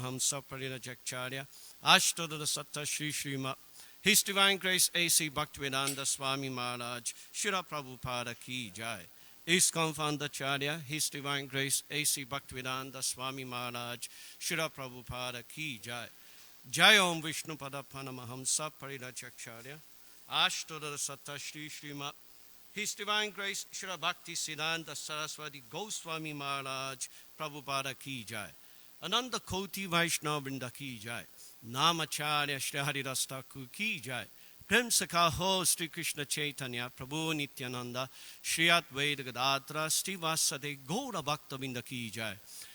Paramahamsa Parinajakcharya Ashtadada Satta Shri Srima His Divine Grace A.C. Bhaktivedanta Swami Maharaj Shira Prabhupada Ki Jai ISKCON Founder-Acharya His Divine Grace A.C. Bhaktivedanta Swami Maharaj Shira Prabhupada Ki Jai Jai Om Vishnu Pada Paramahamsa Parinajakcharya Ashtadada Satta Shri Srima His Divine Grace Shri Bhakti Siddhanta Saraswati Goswami Maharaj Prabhupada Ki Jai Ananda Koti Vaishnava Vrinda Ki Jai Namacharya Shri Haridas Thakur Ki Jai Prem Sakha Ho Sri Krishna Chaitanya Prabhu Nityananda Shri Advaita Gadadhara Sri Vasade Gaura Bhakta Vrinda Ki Jai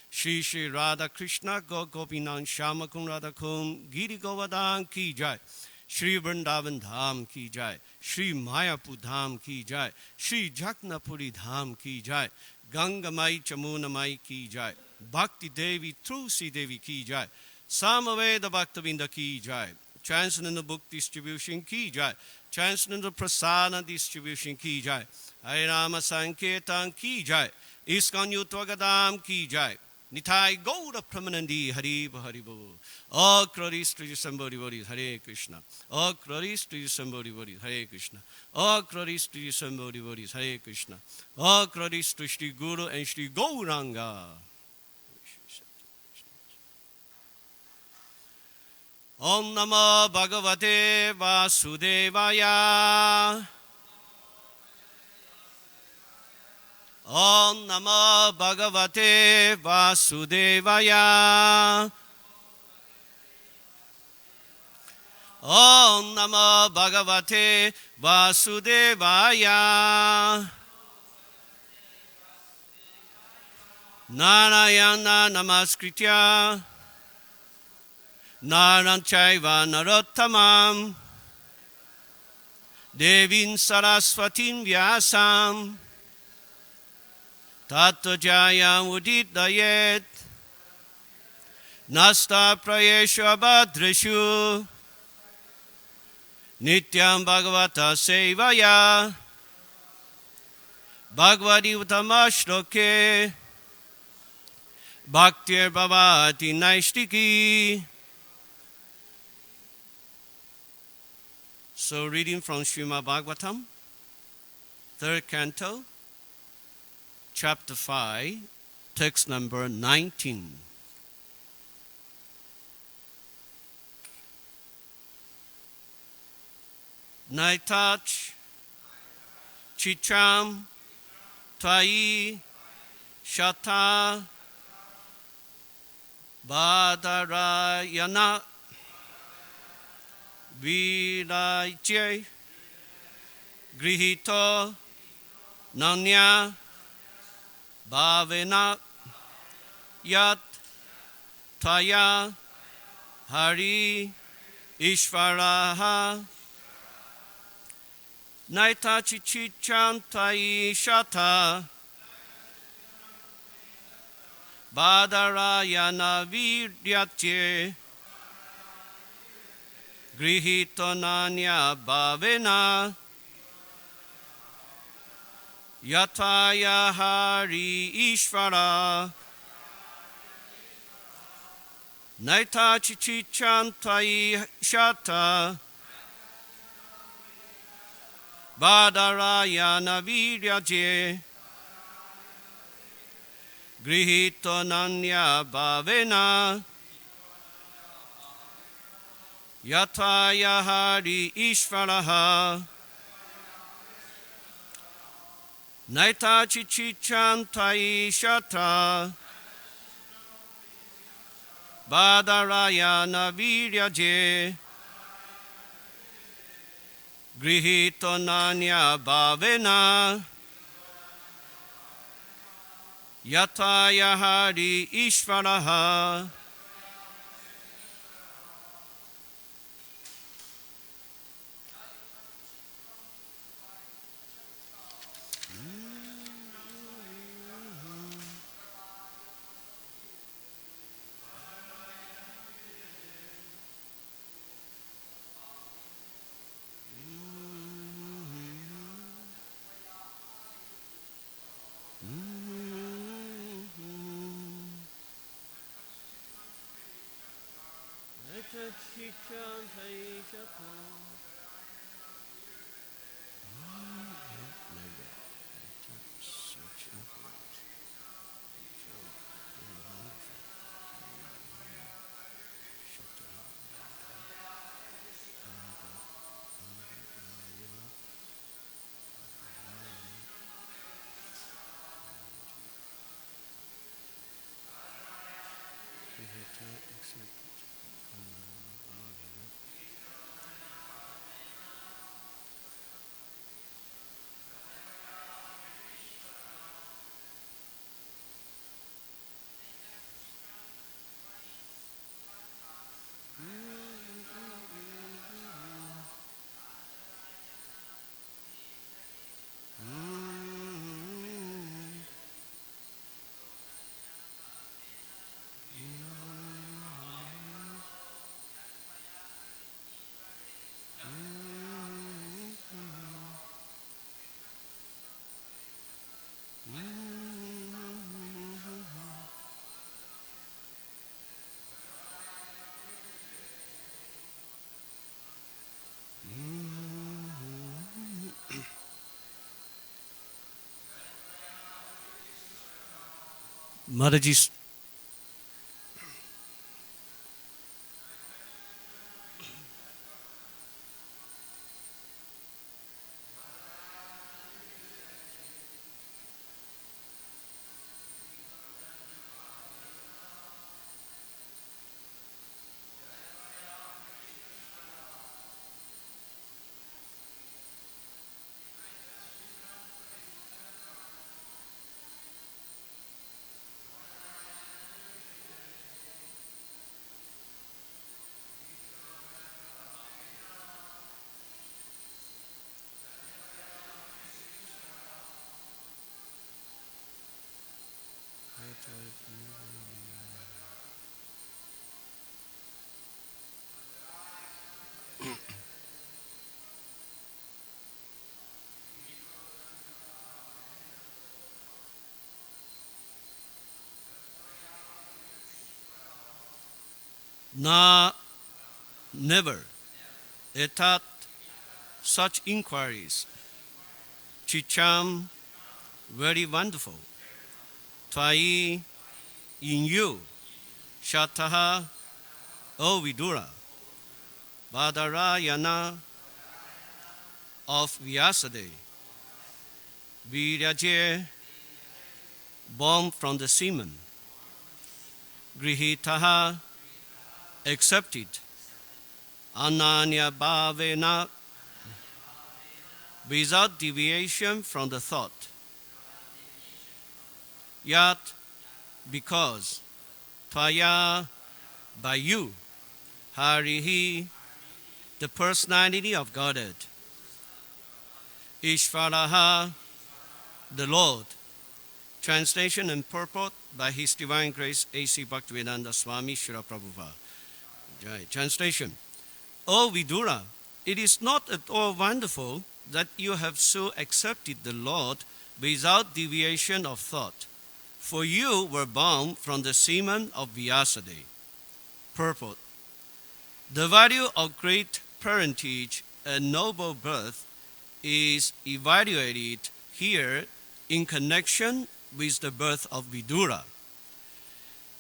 Shri Shri Radha Krishna Gopinan Shama Kun Radha Kun Giri Govardhan Ki Jai Shri Vrindavan Dham Ki Jai Shri Mayapur Dham Ki Jai Shri Jagnapuri Dham Ki Jai Ganga Mai Chamuna Mai Ki Jai Bhakti Devi Tulsi Devi Ki Jai Samaveda Bhaktavinda Ki Jai Transcendental Book Distribution Ki Jai Transcendental Prasada Distribution Ki Jai Hare Rama Sankirtan Ki Jai ISKCON Yuttvagadam Ki Jai Nitai Gaura Pramanandi Haribo Haribo All glories to you somebody bodies Hare Krishna All glories to you somebody bodies Hare Krishna All glories to you somebody bodies Hare Krishna All glories to Shri Guru and Shri Gauranga Om Namo Bhagavate Vasudevaya Om Namo Bhagavate Vasudevaya Om Namo Bhagavate Vasudevaya Narayana Namaskritya Naran Chaiva Narottamam Devin Saraswatin Vyasam Tato Jayam Udidayet Nasta Prayeshu Abhadreshu Nityam Bhagavata Sevaya Bhagavati Uttamashloke Bhaktir Bhavati Naistiki. So reading from Srimad Bhagavatam, 3rd Canto, Chapter 5, text number 19. Naitach Chitram Tvai Shata Badarayana Virajye Grihito Nanya Bhavena Yat Taya Hari Ishvaraha Naita Chichichantai Shata Badarayana Viryatye Grihito Nanya Bhavena Yataya Hari Ishvara Naita Chichichantai Shata Badarayana Viryaje Grihito Nanya Bhavena Yataya Hari Ishvaraha Naita Chichichantai Shata Badarayana Viryaje Grihito Nanya Bhavena Yataya Hari Ishvaraha Mataji's na never etat such inquiries. Chicham, very wonderful. Tvai, in you. Shataha, O Vidura. Badarayana of Vyasadeva. Viraje, born from the semen. Grihitaha, accepted. Ananya bhavena, without deviation from the thought. Yet, because Tvaya, by you, Harihi, the personality of Godhead, Ishvaraha, the Lord. Translation and purport by His Divine Grace A.C. Bhaktivedanta Swami Srila Prabhupada. Translation. O Vidura, it is not at all wonderful that you have so accepted the Lord without deviation of thought, for you were born from the semen of Vyasadeva. Purport. The value of great parentage and noble birth is evaluated here in connection with the birth of Vidura.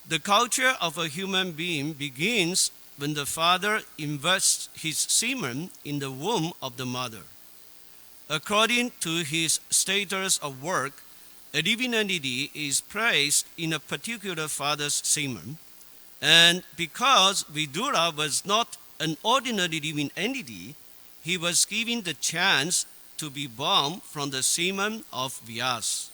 The culture of a human being begins when the father invests his semen in the womb of the mother. According to his status of work, a living entity is placed in a particular father's semen, and because Vidura was not an ordinary living entity, he was given the chance to be born from the semen of Vyas.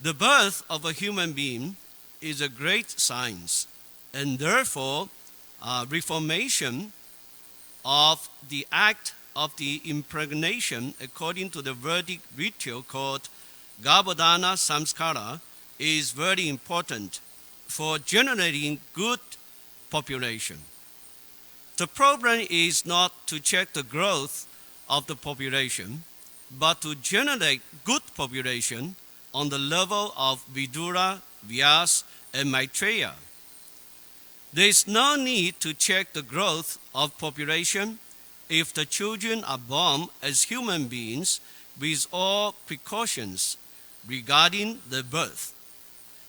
The birth of a human being is a great science, and therefore reformation of the act of the impregnation according to the Vedic ritual called Garbhodana Samskara is very important for generating good population. The problem is not to check the growth of the population, but to generate good population on the level of Vidura, Vyas, and Maitreya. There is no need to check the growth of population if the children are born as human beings with all precautions regarding their birth.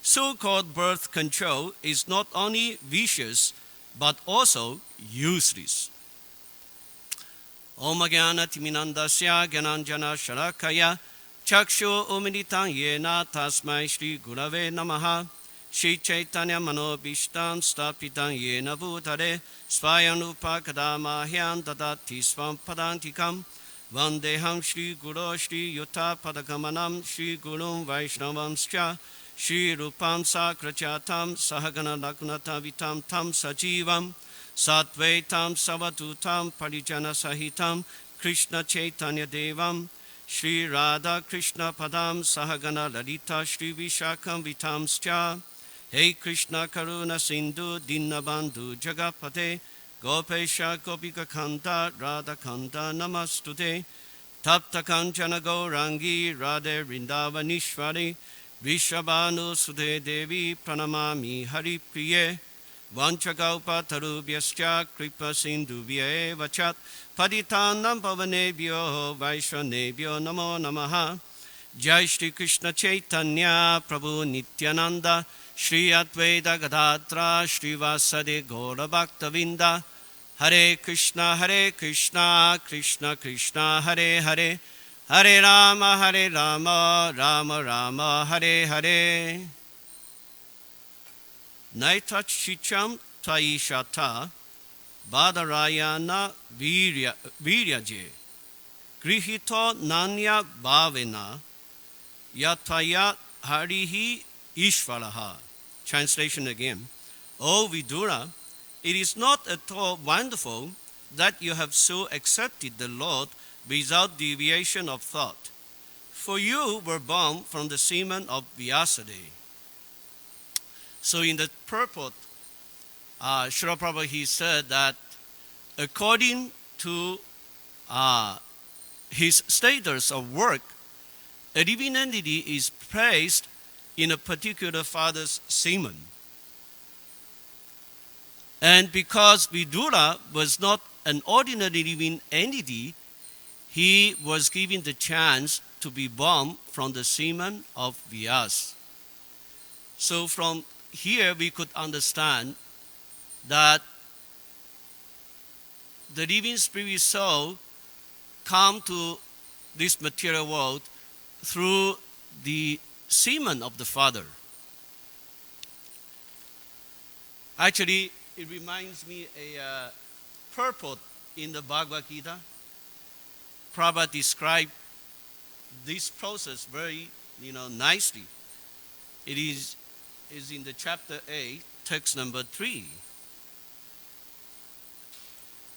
So-called birth control is not only vicious but also useless. Om Jnana Timinandasya Gyananjana Sharakaya Chakshu Umilitan Yena Tasmai Shri Gurave Namaha Shri Chaitanya Manobishtam Stapitan Yena Bhutare Svayanupa Kadama Hyan Dadati Swam Padantikam Vandeham Shri Guru Shri Yuta Padakamanam Shri Gurum Vaishnavamscha Shri Rupam Sakrachatam Sahagana Lagunata Vitam Tam Sajivam Satvaitam Savadutam Parijana Sahitam Krishna Chaitanya Devam Shri Radha Krishna Padam Sahagana Lalita Shri Vishakam Vitamscha Hey Krishna Karuna Sindhu Dinabandhu Jagapate Gopesha Gopika Kanta Radha Kanta Namastute Tapta Kanchana Gaurangi Radhe Vrindavanishwari Vishabhanu Sudhe Devi Pranamami Hari Priye Vanchagaupa Tarubhyascha Kripa Sindhubhye Vachat Paditanam Pavanebhyo Vaishvanebhyo Namo Namaha Jai Shri Krishna Chaitanya Prabhu Nityananda Shri Advaita Gadadra Shri Vasade Gaura Bhaktavinda Hare Krishna Krishna Krishna Hare Hare Hare Rama Rama Rama Hare Hare Naitach Shicham Taishata Badarayana Viryaje Grihito Nanya Bhavena Yataya Harihi Ishvaraha. Translation again. O Vidura, it is not at all wonderful that you have so accepted the Lord without deviation of thought. For you were born from the semen of Vyasadeva. So in the purport, Srila Prabhupada, he said that according to his status of work, a living entity is placed in a particular father's semen. And because Vidura was not an ordinary living entity, he was given the chance to be born from the semen of Vyas. So from here we could understand that the living spirit soul come to this material world through the semen of the father. Actually, it reminds me a purport in the Bhagavad Gita. Prabhupada described this process very nicely. It is in the chapter 8, text number 3.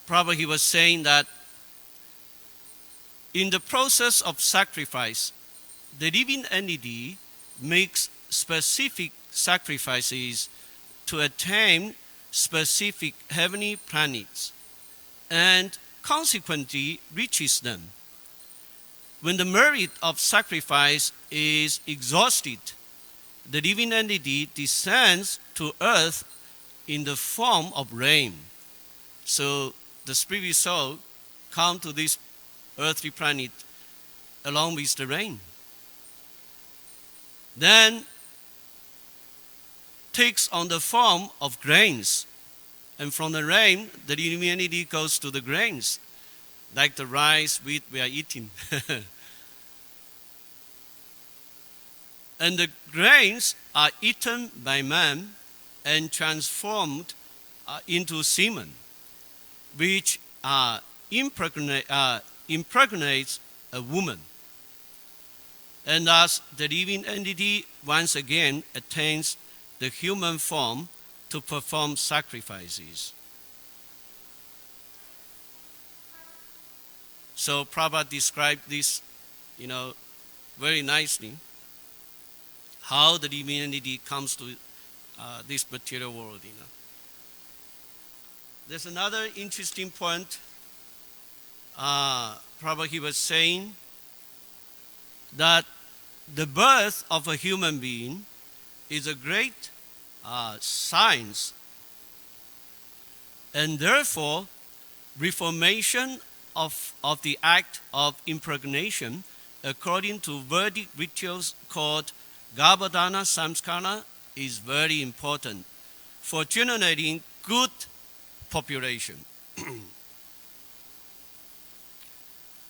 Prabhupada, he was saying that in the process of sacrifice, the living entity makes specific sacrifices to attain specific heavenly planets and consequently reaches them. When the merit of sacrifice is exhausted, the living entity descends to earth in the form of rain. So the spirit soul comes to this earthly planet along with the rain. Then takes on the form of grains. And from the rain, the living entity goes to the grains, like the rice, wheat we are eating. And the grains are eaten by man and transformed into semen, which impregnates a woman. And thus the living entity once again attains the human form to perform sacrifices. So Prabhupada described this, very nicely, how the living entity comes to this material world. There's another interesting point. Prabhupada, he was saying that the birth of a human being is a great science And therefore, reformation of the act of impregnation according to Vedic rituals called Garbhadhana Samskara is very important for generating good population.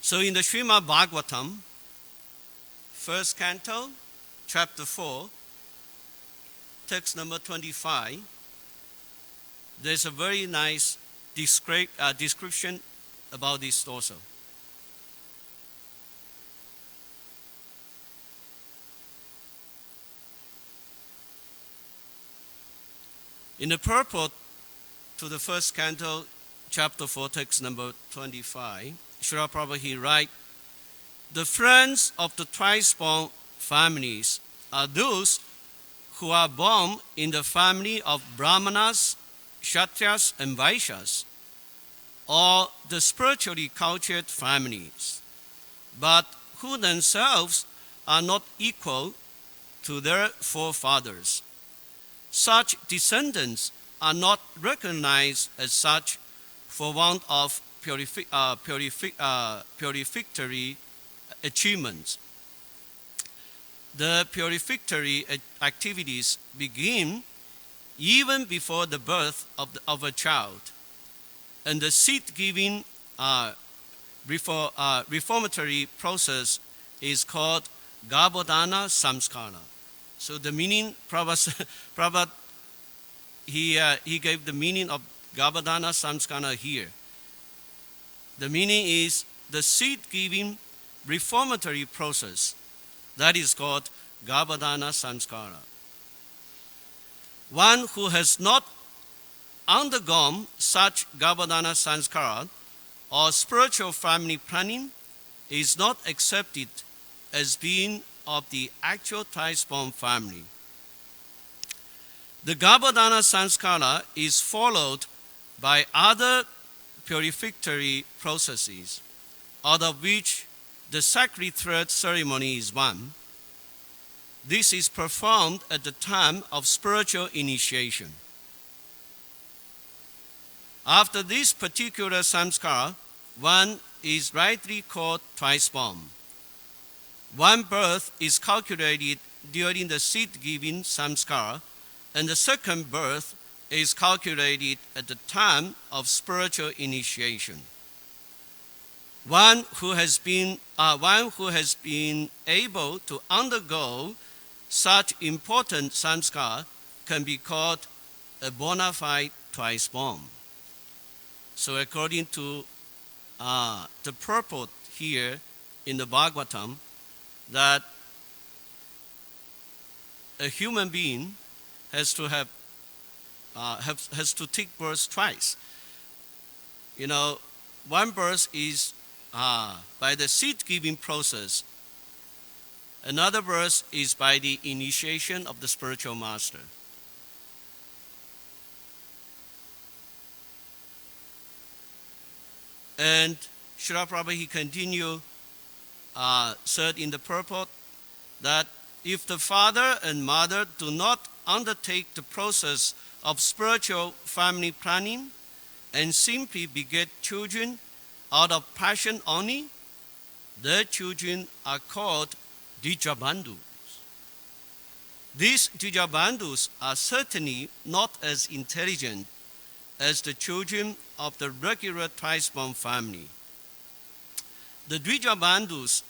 So in the Srimad Bhagavatam, first canto, chapter 4, text number 25, there's a very nice description about this also. In the purport to the first canto, chapter 4, text number 25, Srila Prabhupada he writes, the friends of the twice-born families are those who are born in the family of Brahmanas, Kshatriyas, and Vaishyas, or the spiritually cultured families, but who themselves are not equal to their forefathers. Such descendants are not recognized as such for want of purificatory achievements. The purificatory activities begin even before the birth of a child, and the seed-giving reformatory process is called Garbhadhana Samskara. So the meaning, Prabhupada, he gave the meaning of Garbhadhana Samskara here. The meaning is the seed-giving reformatory process. That is called Garbhadhana Samskara. One who has not undergone such Garbhadhana Samskara or spiritual family planning is not accepted as being of the actual twice-born family. The Garbhadhana Samskara is followed by other purificatory processes, out of which the sacred thread ceremony is one. This is performed at the time of spiritual initiation. After this particular samskara, one is rightly called twice-born. One birth is calculated during the seed-giving samskara, and the second birth is calculated at the time of spiritual initiation. One who has been able to undergo such important samskara can be called a bona fide twice-born. So according to the purport here in the Bhagavatam, that a human being has to take birth twice. You know, one birth is by the seed-giving process. Another birth is by the initiation of the spiritual master. And Srila Prabhupada, he continued, said in the purport that if the father and mother do not undertake the process of spiritual family planning and simply beget children out of passion only, their children are called Dvijabandhus. These Dvijabandhus are certainly not as intelligent as the children of the regular twice-born family. The Dvijabandhus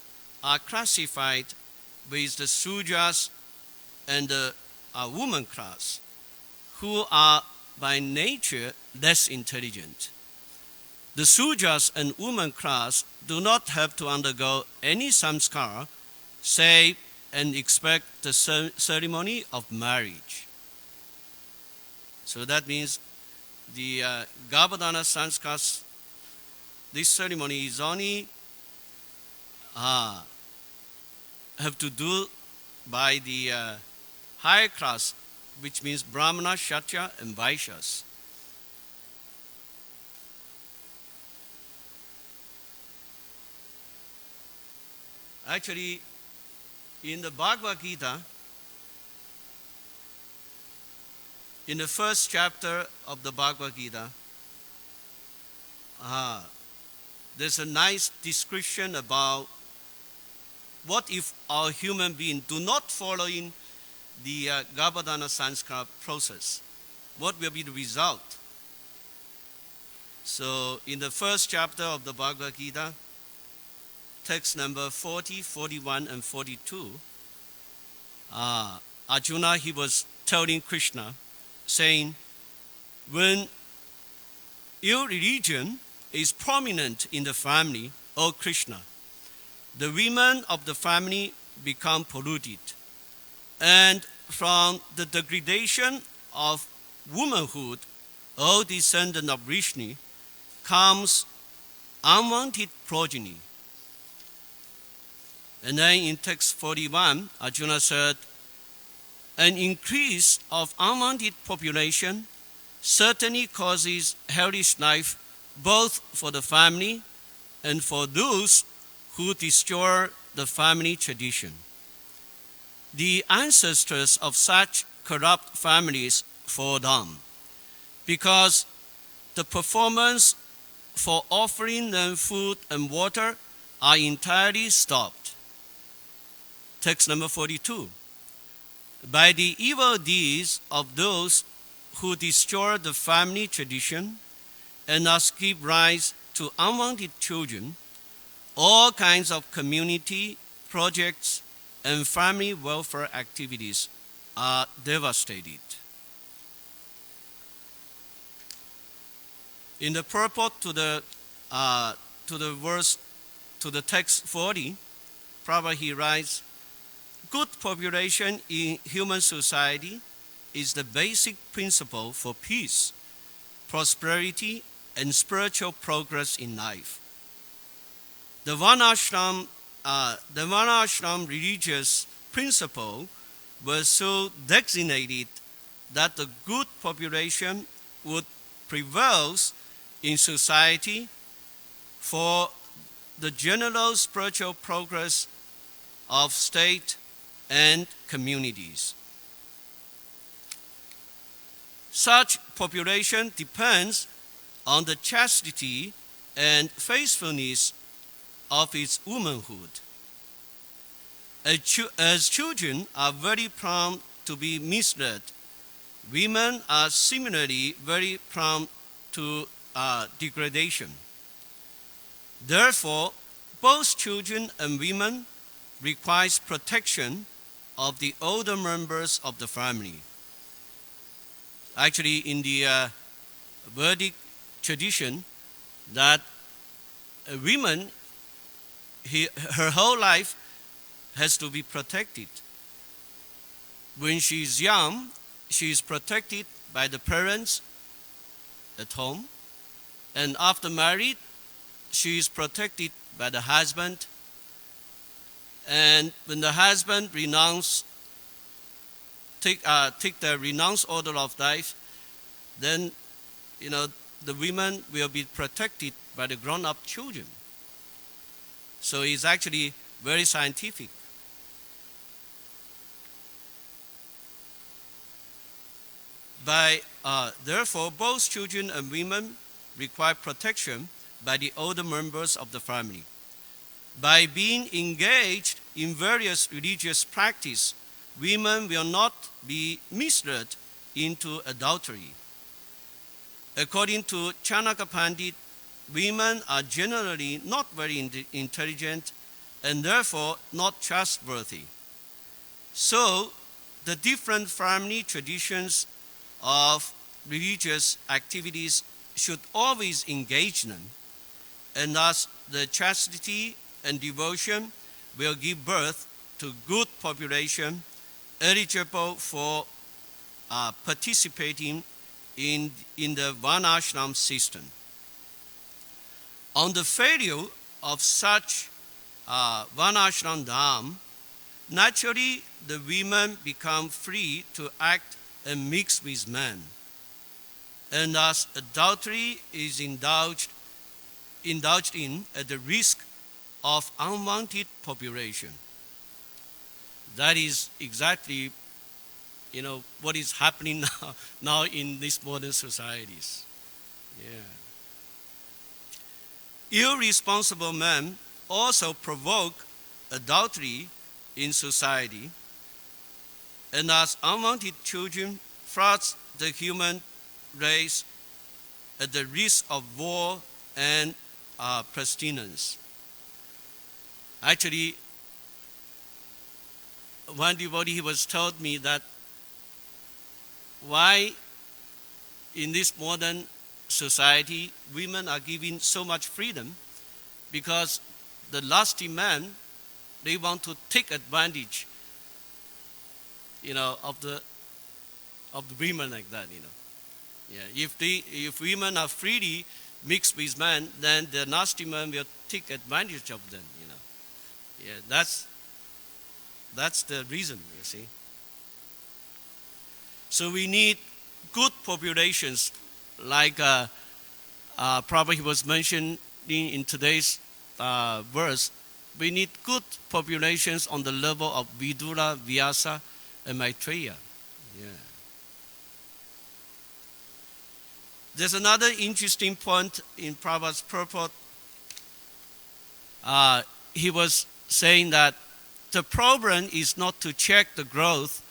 are classified with the Sudras and the woman class, who are by nature less intelligent. The Sudras and woman class do not have to undergo any samskara, save and expect the ceremony of marriage. So that means the Garbhadhana Samskara, this ceremony is only have to do by the higher class, which means Brahmana, Kshatriya, and Vaishyas. Actually, in the Bhagavad Gita, in the first chapter of the Bhagavad Gita, there's a nice description about what if our human being do not follow in the Garbhadhana Sanskar process. What will be the result? So in the first chapter of the Bhagavad Gita, text number 40, 41, and 42, Arjuna, he was telling Krishna, saying, when your religion is prominent in the family, O Krishna, the women of the family become polluted. And from the degradation of womanhood, O descendant of Vishnu, comes unwanted progeny. And then in text 41, Arjuna said, an increase of unwanted population certainly causes hellish life both for the family and for those who destroy the family tradition. The ancestors of such corrupt families fall down because the performance for offering them food and water are entirely stopped. Text number 42. By the evil deeds of those who destroy the family tradition and thus give rise to unwanted children, all kinds of community projects and family welfare activities are devastated. In the purport to the verse, to the text 40, Prabhu he writes, good population in human society is the basic principle for peace, prosperity, and spiritual progress in life. The Varnashram religious principle was so designated that the good population would prevail in society for the general spiritual progress of state and communities. Such population depends on the chastity and faithfulness of its womanhood. As children are very prone to be misled, women are similarly very prone to degradation. Therefore, both children and women require protection of the older members of the family. Actually, in the Vedic tradition, that a woman, her whole life has to be protected. When she is young, she is protected by the parents at home, and after married, she is protected by the husband. And when the husband take the renounce order of life, then the women will be protected by the grown-up children. So it's actually very scientific. Therefore, both children and women require protection by the older members of the family. By being engaged in various religious practice, women will not be misled into adultery. According to Chanaka Pandit, women are generally not very intelligent and therefore not trustworthy. So, the different family traditions of religious activities should always engage them, and thus the chastity and devotion will give birth to good population eligible for participating in the Varnashram system. On the failure of such Varnashram dham, naturally the women become free to act and mix with men, and thus adultery is indulged in at the risk of unwanted population. That is exactly what is happening now in these modern societies. Yeah. Irresponsible men also provoke adultery in society, and as unwanted children flood the human race at the risk of war and pestilence. Actually, one devotee was told me that why in this modern society women are given so much freedom, because the lusty men, they want to take advantage, of the women like that. Yeah, if women are freely mixed with men, then the nasty men will take advantage of them. Yeah, that's the reason. You see. So we need good populations, like Prabhu was mentioning in today's verse. We need good populations on the level of Vidura, Vyasa, and Maitreya. Yeah. There's another interesting point in Prabhupada's purport. He was saying that the problem is not to check the growth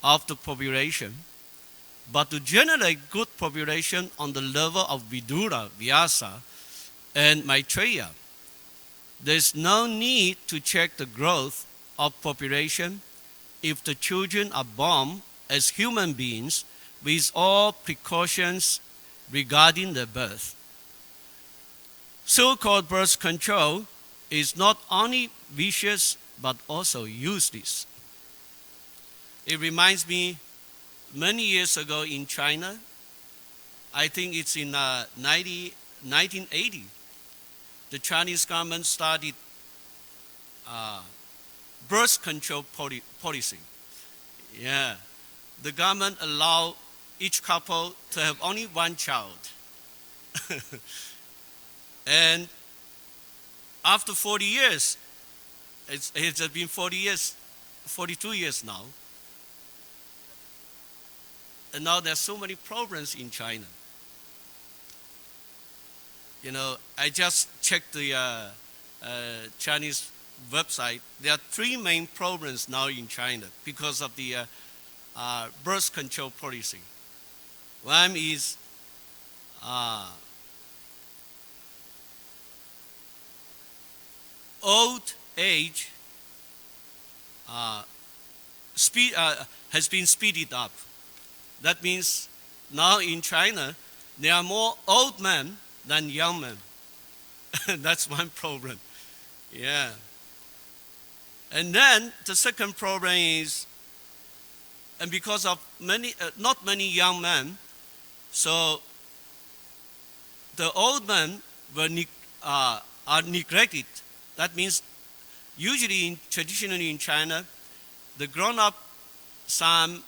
of the population, but to generate good population on the level of Vidura, Vyasa, and Maitreya. There's no need to check the growth of population if the children are born as human beings with all precautions regarding their birth. So-called birth control is not only vicious but also useless. It reminds me, many years ago in China, I think it's in 1980, the Chinese government started birth control policy. Yeah, the government allowed each couple to have only one child. And after 40 years, it has been 40 years, 42 years now, and now there's so many problems in China. I just checked the Chinese website. There are three main problems now in China because of the birth control policy. One is old age has been speeded up. That means now in China, there are more old men than young men. That's one problem. Yeah. And then the second problem is, and because of not many young men, so the old men are neglected. That means traditionally in China, the grown-up son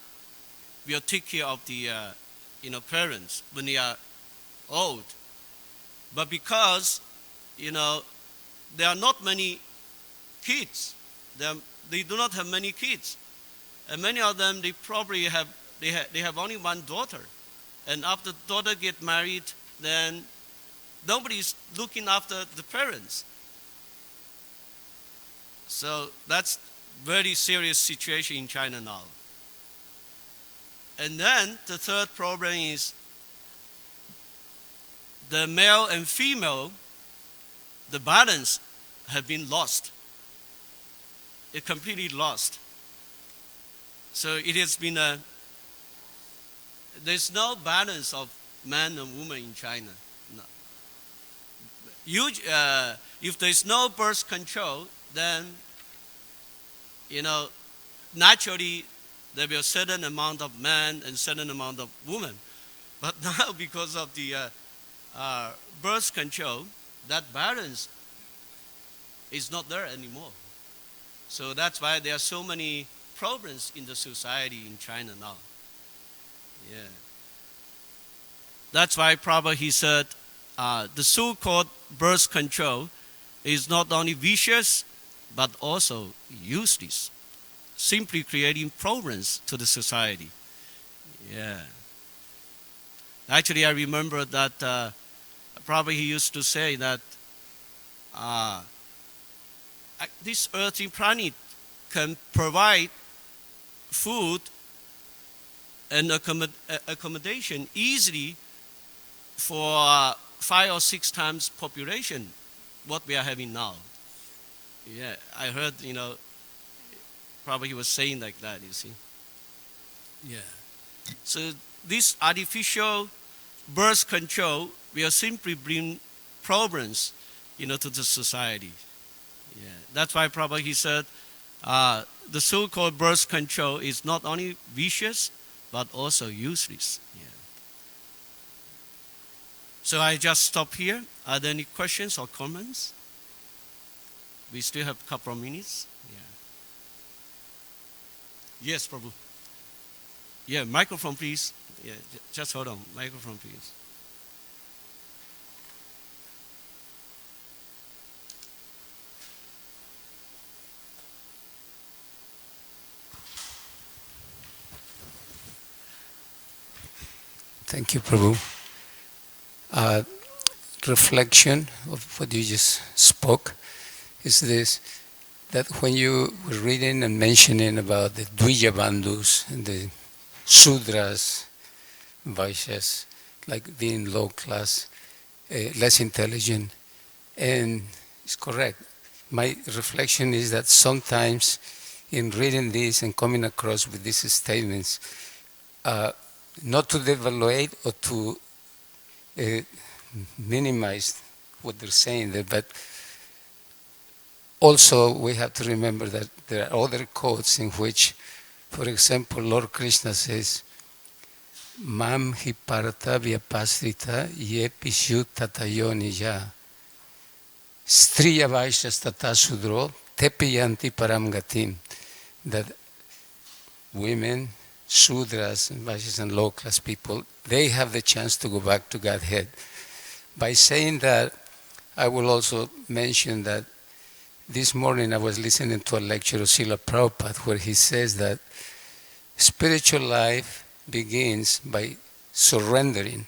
will take care of the parents when they are old. But because there are not many kids, they do not have many kids, and many of them they probably have only one daughter, and after the daughter get married, then nobody is looking after the parents. So that's very serious situation in China now. And then the third problem is the male and female, the balance have been lost. It completely lost. So it has been there's no balance of man and woman in China. No. If there's no birth control, then naturally there will be a certain amount of man and certain amount of woman. But now because of the birth control, that balance is not there anymore. So that's why there are so many problems in the society in China now. Yeah. That's why Prabhu, he said, the so-called birth control is not only vicious, but also useless, simply creating problems to the society. Yeah. Actually, I remember that Prabhu, he used to say that this earthly planet can provide food and accommodation easily for 5 or 6 times population what we are having now. Yeah, I heard, probably he was saying like that, you see. Yeah. So this artificial birth control will simply bring problems, to the society. Yeah. That's why probably he said the so-called birth control is not only vicious, but also useless. Yeah. So I just stop here. Are there any questions or comments? We still have a couple of minutes. Yeah. Yes, Prabhu. Yeah, microphone, please. Yeah, just hold on. Microphone, please. Thank you, Prabhu. Reflection of what you just spoke is this, that when you were reading and mentioning about the Dvija Bandhus and the Sudras, Vaishyas, like being low class, less intelligent, and it's correct. My reflection is that sometimes in reading this and coming across with these statements, not to devaluate or to minimize what they're saying there, but also we have to remember that there are other quotes in which, for example, Lord Krishna says, Mam hi parata vyapasrita ye pishu tatayo nija striya vaishas tata sudro tepiyanti param gatim, that women, Sudras, and Vaishyas and low-class people, they have the chance to go back to Godhead. By saying that, I will also mention that this morning I was listening to a lecture of Srila Prabhupada where he says that spiritual life begins by surrendering.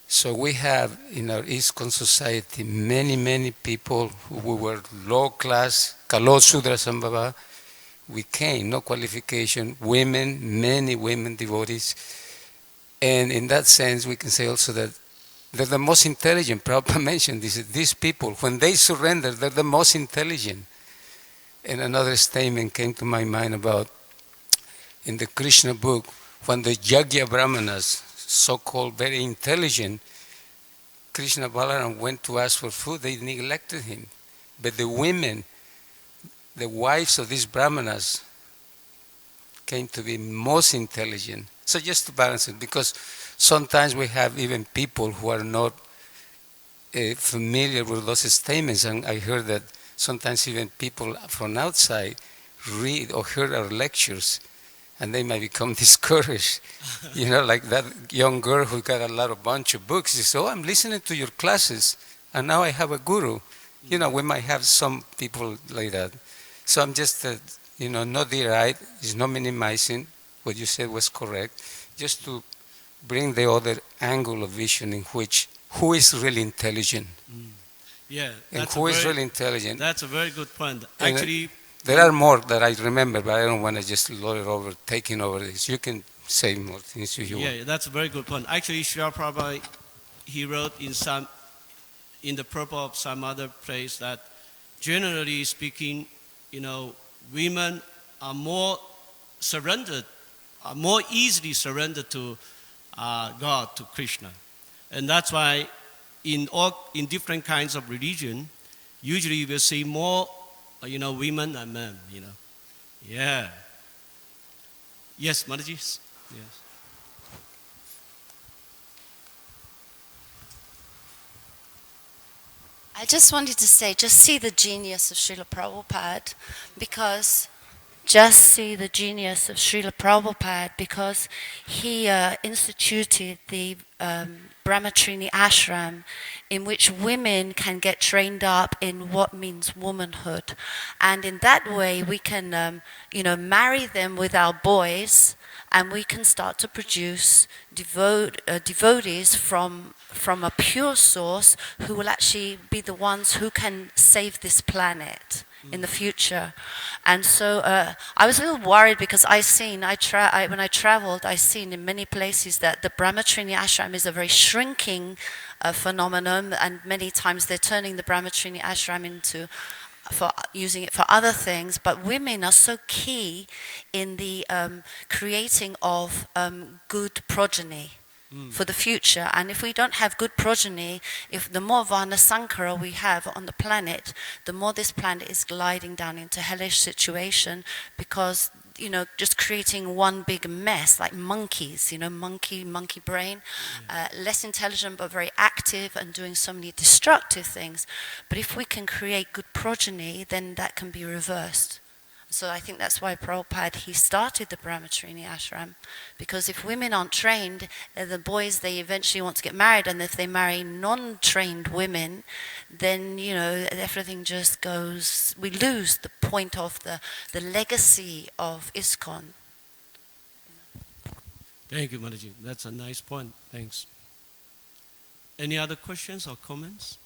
So we have in our ISKCON society many people who were low-class, Kalo Sudra Sambhava. We came, no qualification, women, many women devotees. And in that sense, we can say also that they're the most intelligent. Prabhupada mentioned this, these people, when they surrender, they're the most intelligent. And another statement came to my mind about, in the Krishna book, when the Yagya Brahmanas, so-called very intelligent, Krishna Balaram went to ask for food, they neglected him. But the women, the wives of these brahmanas came to be most intelligent. So just to balance it, because sometimes we have even people who are not familiar with those statements, and I heard that sometimes even people from outside read or hear our lectures, and they might become discouraged. Like that young girl who got a bunch of books. She said, I'm listening to your classes, and now I have a guru. We might have some people like that. So I'm just, not deride, it's not minimizing, what you said was correct, just to bring the other angle of vision in which, who is really intelligent? Yeah. And who is really intelligent? That's a very good point. Actually, there are more that I remember, but I don't want to just taking over this. You can say more things if you want. Yeah, that's a very good point. Actually, Srila Prabhupada, he wrote in the purport of some other place that generally speaking, women are more easily surrendered to God, to Krishna. And that's why in different kinds of religion, usually you will see more, women and men, Yeah. Yes, Mataji? Yes. I just wanted to say, just see the genius of Srila Prabhupada, because he instituted the Brahmacharini ashram, in which women can get trained up in what means womanhood. And in that way, we can, marry them with our boys, and we can start to produce devotees from from a pure source who will actually be the ones who can save this planet in the future. And so I was a little worried because when I traveled, I seen in many places that the Brahmacharya ashram is a very shrinking phenomenon, and many times they're turning the Brahmacharya ashram into using it for other things, but women are so key in the creating of good progeny for the future. And if we don't have good progeny, if the more Varna Sankara we have on the planet, the more this planet is gliding down into hellish situation, because just creating one big mess like monkeys, monkey brain, less intelligent but very active and doing so many destructive things. But if we can create good progeny, then that can be reversed. So I think that's why Prabhupada, he started the Brahmacharya ashram, because if women aren't trained, the boys, they eventually want to get married, and if they marry non-trained women, then everything just goes, we lose the point of the legacy of ISKCON. Thank you, Mataji. That's a nice point. Thanks. Any other questions or comments?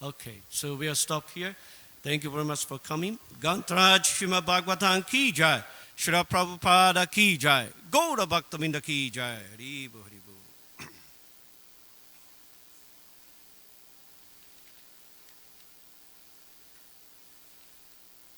Okay, so we'll stop here. Thank you very much for coming. Gantraj Srimad Bhagavatam ki jai. Shri Prabhupada ki jai. Gaura Bhaktavinda ki jai. Haribo, haribo.